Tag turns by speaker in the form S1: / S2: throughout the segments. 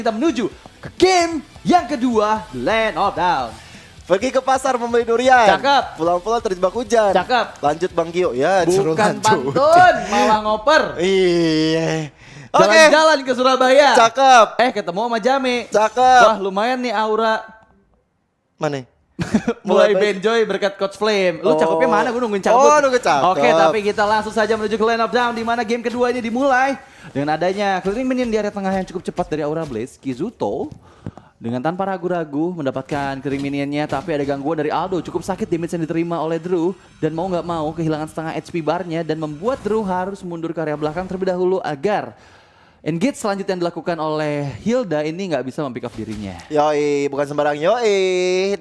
S1: Kita menuju ke game yang kedua, Land of Down.
S2: Pergi ke pasar membeli durian.
S1: Cakep.
S2: Pulang-pulang terjebak hujan.
S1: Cakep.
S2: Lanjut Bang Gio. Ya, disuruh
S1: Bukan
S2: lanjut.
S1: pantun, malah ngoper.
S2: Iya. Oke.
S1: Jalan-jalan ke Surabaya.
S2: Cakep.
S1: Ketemu sama Jame.
S2: Cakep.
S1: Wah, lumayan nih aura.
S2: Mana?
S1: Mulai
S2: baik.
S1: benjoy berkat Coach Flame. Lu
S2: Oh.
S1: cakepnya mana? Gue nungguin cakep.
S2: Oh, nunggu cakep.
S1: Oke, tapi kita langsung saja menuju ke Land of Down di mana game kedua ini dimulai dengan adanya clearing minion di area tengah yang cukup cepat dari Aura Blaze. Kizuto dengan tanpa ragu-ragu mendapatkan clearing minionnya, tapi ada gangguan dari Aldo. Cukup sakit damage yang diterima oleh Drew dan mau nggak mau kehilangan setengah HP barnya dan membuat Drew harus mundur ke area belakang terlebih dahulu agar engage selanjutnya yang dilakukan oleh Hilda ini nggak bisa mempick up dirinya.
S2: Yoi, bukan sembarang yoi.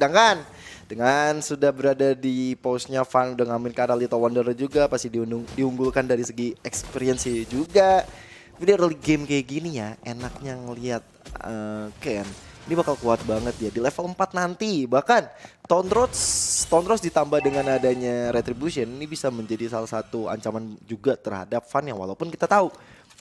S2: Dengan sudah berada di postnya Van udah ngambil ke arah Little Wanderer juga, pasti diunggulkan dari segi experience juga. Tapi di early game kayak gini ya, enaknya ngelihat Ken ini bakal kuat banget ya di level 4 nanti. Bahkan Tondros ditambah dengan adanya Retribution ini bisa menjadi salah satu ancaman juga terhadap Van yang walaupun kita tahu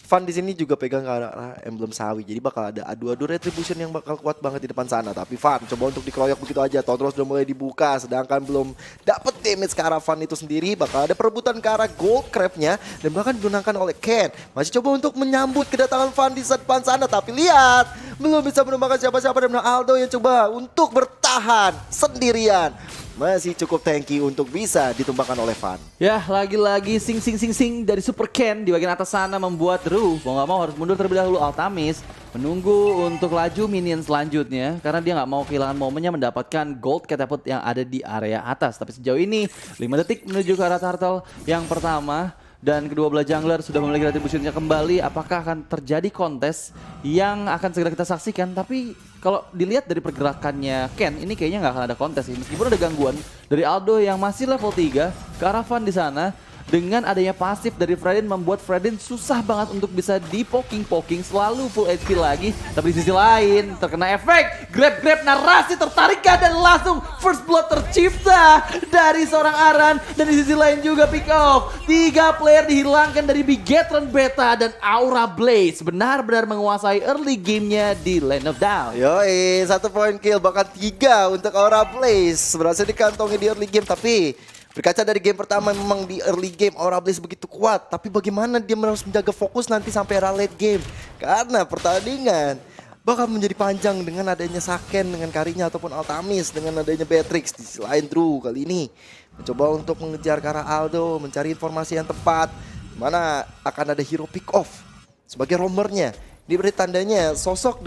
S2: Van di sini juga pegang ke arah emblem sawi. Jadi bakal ada adu-adu Retribution yang bakal kuat banget di depan sana. Tapi Van coba untuk dikeroyok begitu aja. Tondros udah mulai dibuka sedangkan belum dapat damage ke arah Van itu sendiri. Bakal ada perebutan ke arah Gold Crab-nya dan bahkan digunakan oleh Ken. Masih coba untuk menyambut kedatangan Van di depan sana. Tapi lihat, belum bisa menemukan siapa-siapa dan Aldo yang coba untuk bertahan sendirian. Masih cukup tanky untuk bisa ditumbangkan oleh Van.
S1: Ya, lagi-lagi sing dari Super Ken di bagian atas sana membuat Drew mau nggak mau harus mundur terlebih dahulu. Altamis menunggu untuk laju minion selanjutnya karena dia nggak mau kehilangan momennya mendapatkan gold catapult yang ada di area atas. Tapi sejauh ini 5 detik menuju ke arah turtle yang pertama. Dan kedua belah jungler sudah memiliki retributionnya kembali. Apakah akan terjadi kontes yang akan segera kita saksikan? Tapi kalau dilihat dari pergerakannya Ken, ini kayaknya nggak akan ada kontes sih. Meskipun ada gangguan dari Aldo yang masih level 3 ke arah Van di sana. Dengan adanya pasif dari Fredin membuat Fredin susah banget untuk bisa di-poking selalu full HP lagi. Tapi di sisi lain terkena efek grab narasi tertarikkan dan langsung first blood tercipta dari seorang Aran. Dan di sisi lain juga pick off. 3 player dihilangkan dari Bigetron Beta dan Aura Blaze benar-benar menguasai early gamenya di Land of Down.
S2: Yoi, 1 point kill bahkan 3 untuk Aura Blaze. Berhasil dikantongi di early game tapi berkaca dari game pertama memang di early game Aura Blaze begitu kuat. Tapi bagaimana dia harus menjaga fokus nanti sampai era late game. Karena pertandingan bakal menjadi panjang dengan adanya Saken dengan Karinya ataupun Altamis dengan adanya Beatrix. Di sisi lain Drew kali ini mencoba untuk mengejar ke arah Aldo, mencari informasi yang tepat. Mana akan ada hero pick off sebagai roamernya. Diberi tandanya sosok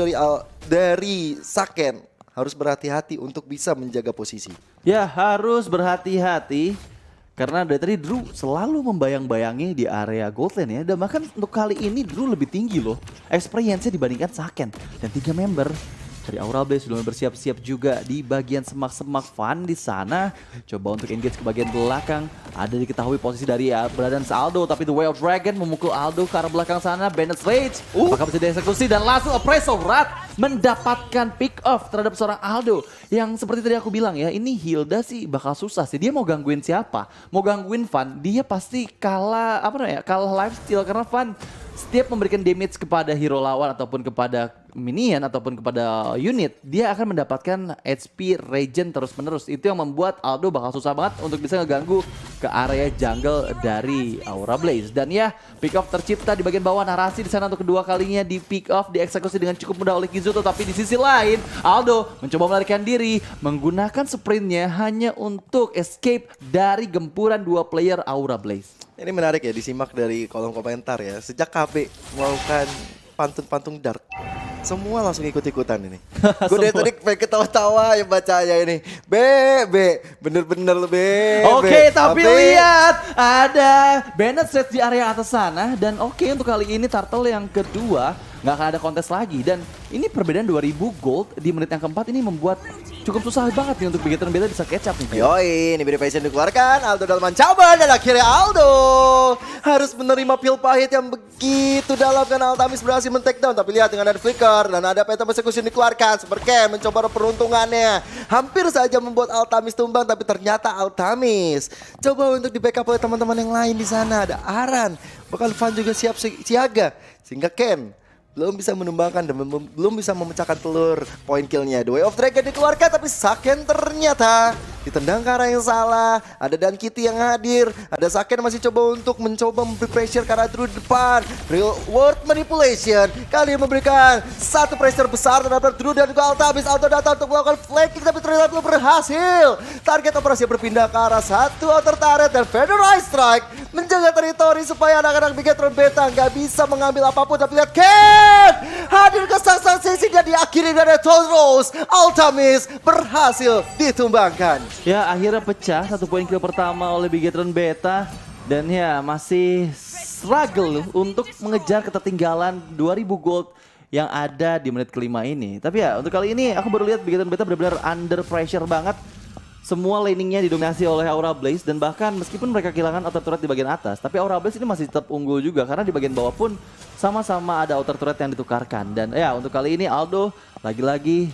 S2: dari Saken harus berhati-hati untuk bisa menjaga posisi.
S1: Ya, harus berhati-hati karena dari tadi Drew selalu membayang-bayangi di area gold lane ya. Dan bahkan untuk kali ini Drew lebih tinggi loh experience-nya dibandingkan Saken. Dan 3 member dari Aura Blaze sudah bersiap-siap juga di bagian semak-semak Van di sana. Coba untuk engage ke bagian belakang. Ada diketahui posisi dari Bradan Aldo, tapi The Way of Dragon memukul Aldo ke arah belakang sana. Bandit's Rage apakah bisa dieksekusi dan langsung Appraisal Rat mendapatkan pick off terhadap seorang Aldo. Yang seperti tadi aku bilang ya, ini Hilda sih bakal susah sih. Dia mau gangguin siapa? Mau gangguin Van, dia pasti kalah kalah lifesteal karena Van setiap memberikan damage kepada hero lawan ataupun kepada minion ataupun kepada unit, dia akan mendapatkan HP regen terus-menerus. Itu yang membuat Aldo bakal susah banget untuk bisa ngeganggu ke area jungle dari Aura Blaze. Dan ya, pick off tercipta di bagian bawah. Narasi di sana untuk kedua kalinya di pick off, dieksekusi dengan cukup mudah oleh Kizuto. Tapi di sisi lain, Aldo mencoba melarikan diri menggunakan sprintnya hanya untuk escape dari gempuran 2 player Aura Blaze.
S2: Ini menarik ya, disimak dari kolom komentar ya. Sejak KB melakukan pantun-pantun dark, semua langsung ikut-ikutan ini. Gue dari tadi pengen ketawa-tawa ya bacanya ini. Bener-bener
S1: Oke, tapi lihat ada Bandit Set di area atas sana. Dan oke, untuk kali ini Turtle yang kedua nggak akan ada kontes lagi. Dan ini perbedaan 2000 gold di menit yang keempat ini membuat cukup susah banget nih untuk Bigetron Beta bisa catch up nih.
S2: Yoi, ini Verification dikeluarkan, Aldo dalam ancaman dan akhirnya Aldo harus menerima pil pahit yang begitu dalam karena Altamis berhasil men-take down. Tapi lihat dengan ada flicker dan ada Phantom Execution dikeluarkan. Super Ken mencoba peruntungannya. Hampir saja membuat Altamis tumbang tapi ternyata Altamis coba untuk di backup oleh teman-teman yang lain di sana. Ada Aran, bahkan Van juga siap siaga sehingga Ken belum bisa menumbangkan dan belum bisa memecahkan telur point killnya. The Way of Dragon dikeluarkan tapi Saken ternyata ditendang ke arah yang salah. Ada Dan Kitty yang hadir, ada Saken masih mencoba memberi pressure ke arah Drew di depan. Real world manipulation kali ini memberikan satu pressure besar terhadap Drew dan juga Altamis. Auto datang untuk melakukan flanking tapi ternyata belum berhasil. Target operasi berpindah ke arah satu outer turret dan Feather Eye Strike menjaga teritori supaya anak-anak Bigetron Beta nggak bisa mengambil apapun. Tapi lihat Ken hadir ke sang sesi dan diakhiri dari Tauros. Altamis berhasil ditumbangkan.
S1: Ya akhirnya pecah 1 poin kill pertama oleh Bigetron Beta. Dan ya masih struggle untuk mengejar ketertinggalan 2000 gold yang ada di menit kelima ini. Tapi ya untuk kali ini aku baru lihat Bigetron Beta benar-benar under pressure banget. Semua laningnya didominasi oleh Aura Blaze dan bahkan meskipun mereka kehilangan outer turret di bagian atas, tapi Aura Blaze ini masih tetap unggul juga karena di bagian bawah pun sama-sama ada outer turret yang ditukarkan. Dan ya untuk kali ini Aldo lagi-lagi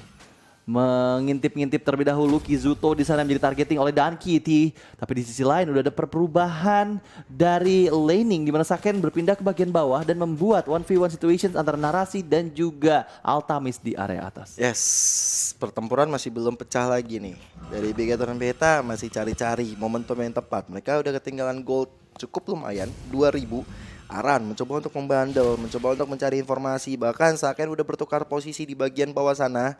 S1: mengintip-ngintip terlebih dahulu. Kizuto di sana menjadi targeting oleh Dan Kitty. Tapi di sisi lain udah ada perubahan dari laning di mana Saken berpindah ke bagian bawah dan membuat 1v1 situations antara Narasi dan juga Altamis di area atas.
S2: Yes, pertempuran masih belum pecah lagi nih. Dari Bigetron Beta masih cari-cari momentum yang tepat. Mereka udah ketinggalan gold cukup lumayan, 2000. Aran mencoba untuk membandel, mencoba untuk mencari informasi. Bahkan Saken udah bertukar posisi di bagian bawah sana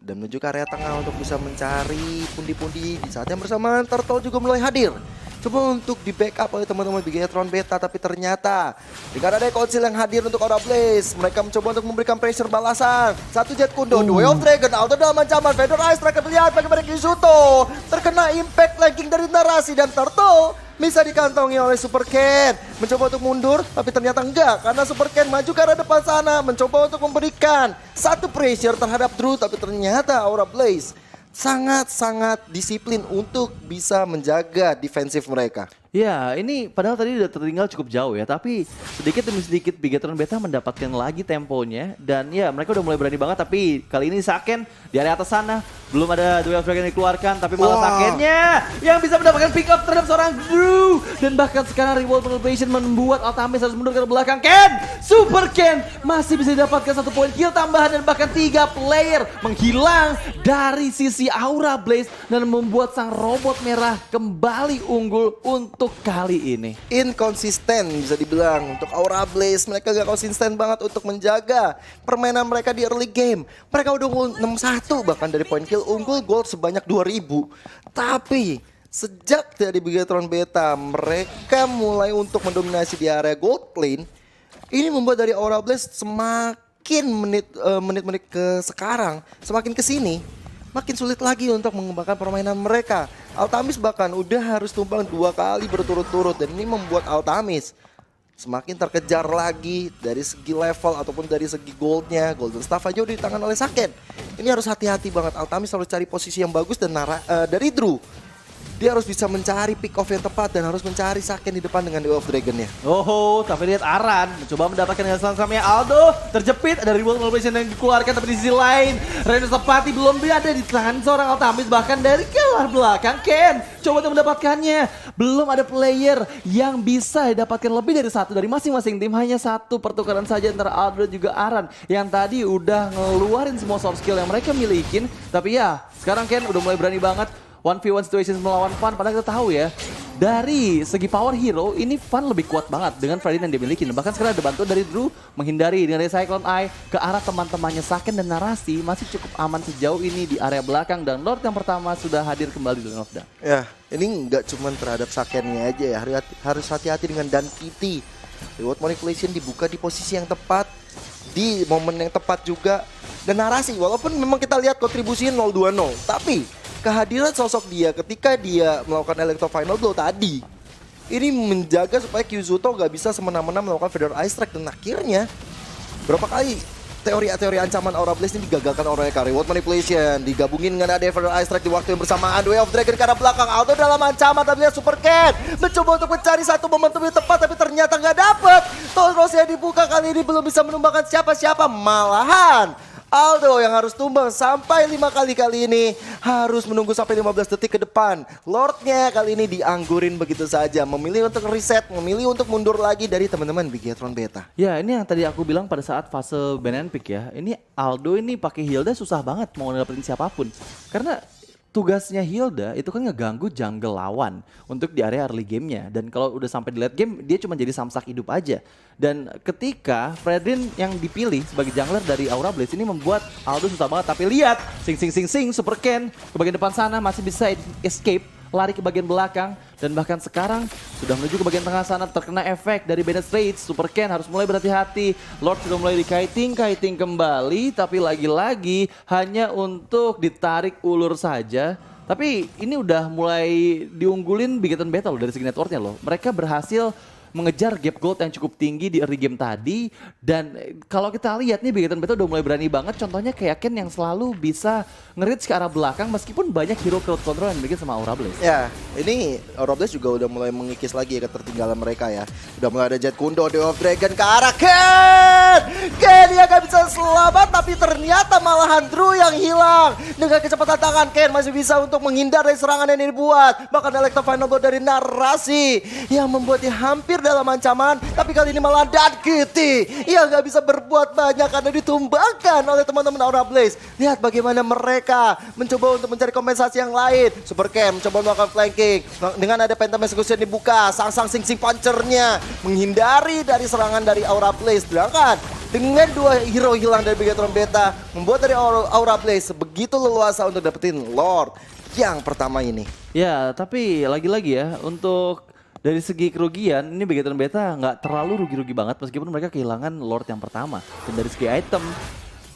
S2: dan menuju ke area tengah untuk bisa mencari pundi-pundi. Di saat yang bersamaan Turtle juga mulai hadir, coba untuk di backup oleh teman-teman Bigetron Beta. Tapi ternyata dengan ada Council yang hadir untuk Aura Blaze, mereka mencoba untuk memberikan pressure balasan. Satu jet kundo, The Way of Dragon, Auto dalam ancaman. Feather Eye Strike melihat bagaimana Kizuto terkena impact lagging dari Narasi dan Turtle bisa dikantongi oleh Super Ken. Mencoba untuk mundur tapi ternyata enggak karena Super Ken maju ke arah depan sana, mencoba untuk memberikan satu pressure terhadap Drew. Tapi ternyata Aura Blaze sangat-sangat disiplin untuk bisa menjaga defensif mereka.
S1: Ya, ini padahal tadi udah tertinggal cukup jauh ya, tapi sedikit demi sedikit Bigetron Beta mendapatkan lagi temponya dan ya mereka udah mulai berani banget. Tapi kali ini Saken di area atas sana belum ada The Way of Dragon dikeluarkan, tapi malah Sakennya yang bisa mendapatkan pick up terhadap seorang Drew. Dan bahkan sekarang Reward Manipulation membuat Altamis harus mundur ke belakang. Ken, Super Ken masih bisa didapatkan 1 poin kill tambahan dan bahkan 3 player menghilang dari sisi Aura Blaze dan membuat sang robot merah kembali unggul untuk kali ini.
S2: Inkonsisten bisa dibilang untuk Aura Blaze. Mereka gak konsisten banget untuk menjaga permainan mereka di early game. Mereka udah unggul 6-1 bahkan dari point kill unggul gold sebanyak 2000. Tapi sejak dari Bigetron Beta mereka mulai untuk mendominasi di area gold lane. Ini membuat dari Aura Blaze semakin menit-menit ke sekarang, semakin kesini makin sulit lagi untuk mengembangkan permainan mereka. Altamis bahkan udah harus tumbang 2 kali berturut-turut dan ini membuat Altamis semakin terkejar lagi dari segi level ataupun dari segi goldnya. Golden Staff aja udah di tangan oleh Saken. Ini harus hati-hati banget. Altamis harus cari posisi yang bagus dan dari Drew dia harus bisa mencari pick off yang tepat dan harus mencari Saken di depan dengan The Way of Dragon-nya.
S1: Oh, tapi lihat Aran mencoba mendapatkan yang samanya Aldo terjepit, ada Reward Manipulation yang dikeluarkan. Tapi di sisi lain Reno Sepati belum berada di tangan seorang Altamis, bahkan dari keluar belakang Ken coba untuk mendapatkannya. Belum ada player yang bisa didapatkan lebih dari 1 dari masing-masing tim, hanya 1 pertukaran saja antara Aldo dan juga Aran yang tadi udah ngeluarin semua soft skill yang mereka milikin. Tapi ya sekarang Ken udah mulai berani banget 1v1 situations melawan Fun. Padahal kita tahu ya, dari segi power hero ini Fun lebih kuat banget dengan Freddy yang dia miliki. Bahkan sekarang ada bantuan dari Drew menghindari dengan Cyclone Eye ke arah teman-temannya Saken dan Narasi. Masih cukup aman sejauh ini di area belakang dan Lord yang pertama sudah hadir kembali di Lane of Dawn.
S2: Ya, ini nggak cuma terhadap Sakennya aja ya, harus hati-hati dengan Dan Kitty. Reward Manipulation dibuka di posisi yang tepat, di momen yang tepat juga. Dan Narasi, walaupun memang kita lihat kontribusinya 0-2-0, tapi kehadiran sosok dia ketika dia melakukan Electro Final Blow tadi ini menjaga supaya Kizuto gak bisa semena-mena melakukan Feather Eye Strike. Dan akhirnya berapa kali teori ancaman Aura Blaze ini digagalkan oleh Reward Manipulation, digabungin dengan ada Feather Eye Strike di waktu yang bersamaan. The Way of Dragon ke arah belakang, Auto dalam ancaman. Tapi lihat Super Ken mencoba untuk mencari satu momentum yang tepat tapi ternyata gak dapet. Tauros yang dibuka kali ini belum bisa menumbangkan siapa-siapa, malahan Aldo yang harus tumbang sampai 5 kali ini harus menunggu sampai 15 detik ke depan. Lordnya kali ini dianggurin begitu saja, memilih untuk reset, memilih untuk mundur lagi dari teman-teman Bigetron Beta.
S1: Ya ini yang tadi aku bilang pada saat fase ban and pick ya. Ini Aldo ini pakai Hilda susah banget mau dapetin siapapun. Karena tugasnya Hilda itu kan ngeganggu jungle lawan untuk di area early gamenya. Dan kalau udah sampai di late game dia cuma jadi samsak hidup aja. Dan ketika Fredrin yang dipilih sebagai jungler dari Aura Blaze ini membuat Aldo susah banget. Tapi lihat sing Super Ken ke bagian depan sana masih bisa escape, lari ke bagian belakang, dan bahkan sekarang sudah menuju ke bagian tengah sana terkena efek dari Bennett Rage. Super Ken harus mulai berhati-hati. Lord sudah mulai dikaiting kembali, tapi lagi-lagi hanya untuk ditarik ulur saja. Tapi ini udah mulai diunggulin Bigetron Beta loh dari segi networknya loh. Mereka berhasil mengejar gap gold yang cukup tinggi di early game tadi. Dan kalau kita lihat nih Bigetron Beta udah mulai berani banget. Contohnya kayak Ken yang selalu bisa nge-reach ke arah belakang meskipun banyak hero crowd control yang dimiliki sama Aura Blaze.
S2: Ya, ini Aura Blaze juga udah mulai mengikis lagi ya ketertinggalan mereka ya. Udah mulai ada Jet Kundo, Day of Dragon ke arah Ken! Ken dia gak bisa selamat tapi ternyata malahan Drew yang hilang. Dengan kecepatan tangan Ken masih bisa untuk menghindar dari serangan yang dibuat. Bahkan Electro Final Blow dari Narasi yang membuatnya hampir dalam ancaman. Tapi kali ini malah Dan Kitty yang gak bisa berbuat banyak karena ditumbangkan oleh teman-teman Aura Blaze. Lihat bagaimana mereka mencoba untuk mencari kompensasi yang lain. Super Cam coba melakukan flanking. Dengan ada Phantom Execution dibuka, sang sing punchernya menghindari dari serangan dari Aura Blaze. Sedangkan dengan dua hero hilang dari Bigetron Beta membuat dari Aura Blaze begitu leluasa untuk dapetin Lord yang pertama ini.
S1: Ya, tapi lagi-lagi ya untuk dari segi kerugian ini Bigetron Beta nggak terlalu rugi-rugi banget meskipun mereka kehilangan Lord yang pertama. Dan dari segi item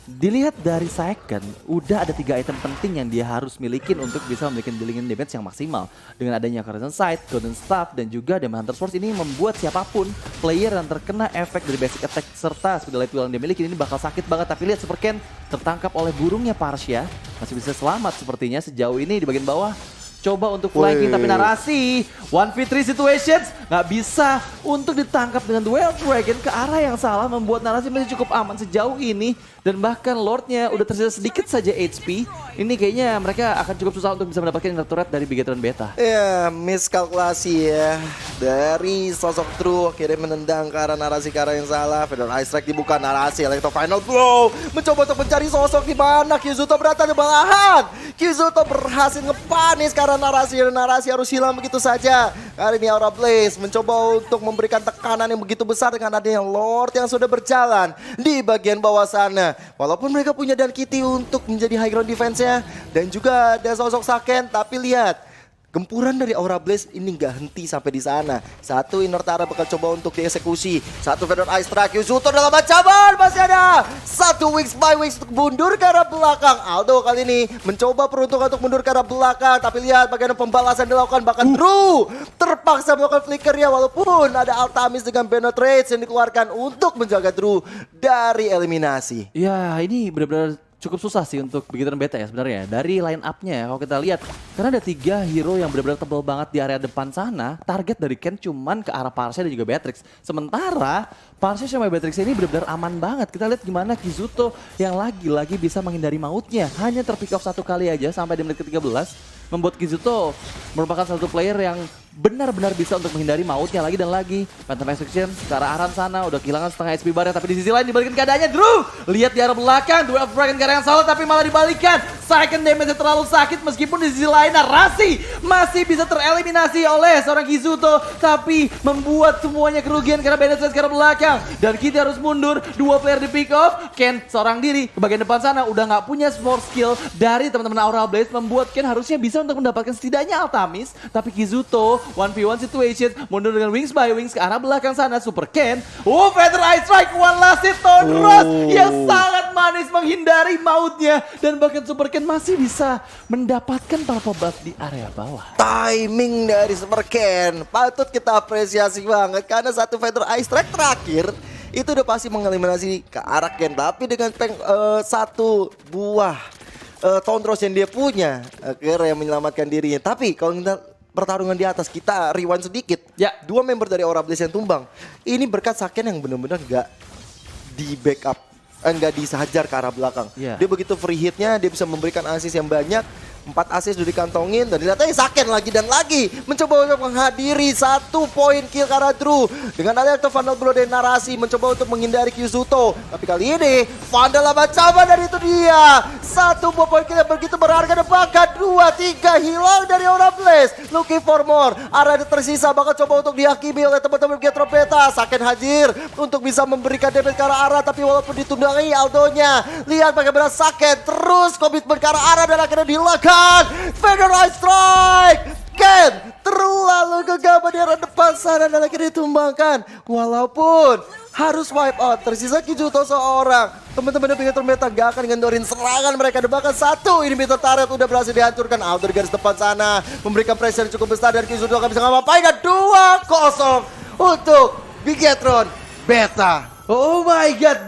S1: dilihat dari second, udah ada 3 item penting yang dia harus milikin untuk bisa memiliki dealing damage yang maksimal. Dengan adanya Crimson Sight, Golden Staff, dan juga Demon Hunter Force ini membuat siapapun player yang terkena efek dari basic attack serta speed light wheel yang dia miliki ini bakal sakit banget. Tapi lihat Super Ken tertangkap oleh burungnya Parsia, masih bisa selamat sepertinya sejauh ini di bagian bawah. Coba untuk flanking tapi Narasi 1v3 situations nggak bisa untuk ditangkap dengan Duel Dragon ke arah yang salah, membuat Narasi masih cukup aman sejauh ini. Dan bahkan Lordnya udah tersisa sedikit saja HP. Ini kayaknya mereka akan cukup susah untuk bisa mendapatkan inner turret dari Bigetron Beta.
S2: Ya, miskalkulasi ya dari sosok True, akhirnya menendang ke arah Narasi ke arah yang salah. Feather Ice Strike dibuka, Narasi Electro Final Blow mencoba untuk mencari sosok di mana. Kyuzuto berada di belahan. Kyuzuto berhasil ngepanis karena Narasi harus hilang begitu saja. Kali ini Aura Blaze mencoba untuk memberikan tekanan yang begitu besar dengan adanya Lord yang sudah berjalan di bagian bawah sana. Walaupun mereka punya Dan Kitty untuk menjadi high ground defense-nya dan juga ada sosok Saken, tapi lihat gempuran dari Aura Blaze ini gak henti sampai di sana. Satu Inner Tara bakal coba untuk dieksekusi. Satu Feather Ice Strike, Kyuzuto dalam ancaman. Masih ada satu Wings by Wings untuk mundur ke arah belakang. Aldo kali ini mencoba peruntungan untuk mundur ke arah belakang. Tapi lihat bagaimana pembalasan dilakukan. Bahkan Drew terpaksa melakukan flickernya. Walaupun ada Altamis dengan Bennett Rage yang dikeluarkan untuk menjaga Drew dari eliminasi.
S1: Ya ini benar-benar cukup susah sih untuk Bigetron Beta ya sebenarnya. Dari line up-nya ya kalau kita lihat. Karena ada 3 hero yang benar-benar tebal banget di area depan sana. Target dari Ken cuman ke arah Parsia dan juga Beatrix. Sementara Parsia sama Beatrix ini benar-benar aman banget. Kita lihat gimana Kyuzuto yang lagi-lagi bisa menghindari mautnya. Hanya terpick off 1 kali aja sampai di menit ke-13. Membuat Kyuzuto merupakan satu player yang benar-benar bisa untuk menghindari mautnya lagi dan lagi. Phantom Execution ke arah Aran sana udah kehilangan setengah HP barnya, tapi di sisi lain dibalikin keadaannya Drew. Lihat di arah belakang, Duel of Dragon ke arah yang salah tapi malah dibalikan. Second damage terlalu sakit meskipun di sisi lain Narasi masih bisa tereliminasi oleh seorang Kyuzuto, tapi membuat semuanya kerugian karena Bennett ke arah belakang. Dan kita harus mundur, 2 player di pick off. Ken seorang diri ke bagian depan sana udah nggak punya support skill dari teman-teman Aura Blaze, membuat Ken harusnya bisa untuk mendapatkan setidaknya Altamis, tapi Kyuzuto 1v1 situation mundur dengan Wings by Wings ke arah belakang sana. Super Ken, Feather Ice Strike, one last hit Tonros yang sangat manis menghindari mautnya, dan bahkan Super Ken masih bisa mendapatkan purple buff di area bawah.
S2: Timing dari Super Ken patut kita apresiasi banget karena satu Feather Ice Strike terakhir itu udah pasti mengeliminasi ke arah Ken, tapi dengan satu buah Tondros yang dia punya akhirnya menyelamatkan dirinya. Tapi kalau kita pertarungan di atas, kita rewind sedikit.
S1: Ya,
S2: 2 member dari Aura Blaze yang tumbang. Ini berkat Saken yang benar-benar gak di backup nggak disajar ke arah belakang.
S1: Iya.
S2: Dia begitu free hitnya, dia bisa memberikan assist yang banyak. 4 assist udah dikantongin dan dilihatnya Saken lagi dan lagi mencoba untuk menghadiri 1 poin kill ke arah Drew. Dengan adanya Vandal Glow dari narasi mencoba untuk menghindari Kyuzuto. Tapi kali ini Vandal Lama-Cama dan itu dia 1 buah poin kill yang begitu berharga dan bahkan 2, 3 hilang dari Aura Blaze. Looking for more. Area tersisa bakal coba untuk dihakimi oleh teman-teman Getro Beta. Saken hadir untuk bisa memberikan damage ke arah Ara tapi walaupun ditunggangi Aldonya. Lihat bagaimana Saken terus komitmen ke arah Ara dan akhirnya dilakukan. Federal Strike! Ken terlalu gegabah di arah depan sana dan akhirnya ditumbangkan. Walaupun harus wipe out, tersisa Kyuzuto seorang. Teman-teman dari Getro Beta gak akan ngendorin serangan mereka. Dan bahkan 1 inhibitor turret udah berhasil dihancurkan. Aldo di garis depan sana memberikan pressure cukup besar dan Kyuzuto gak bisa ngapain. Dan 2-0 untuk Bigetron Beta.
S1: Oh my god,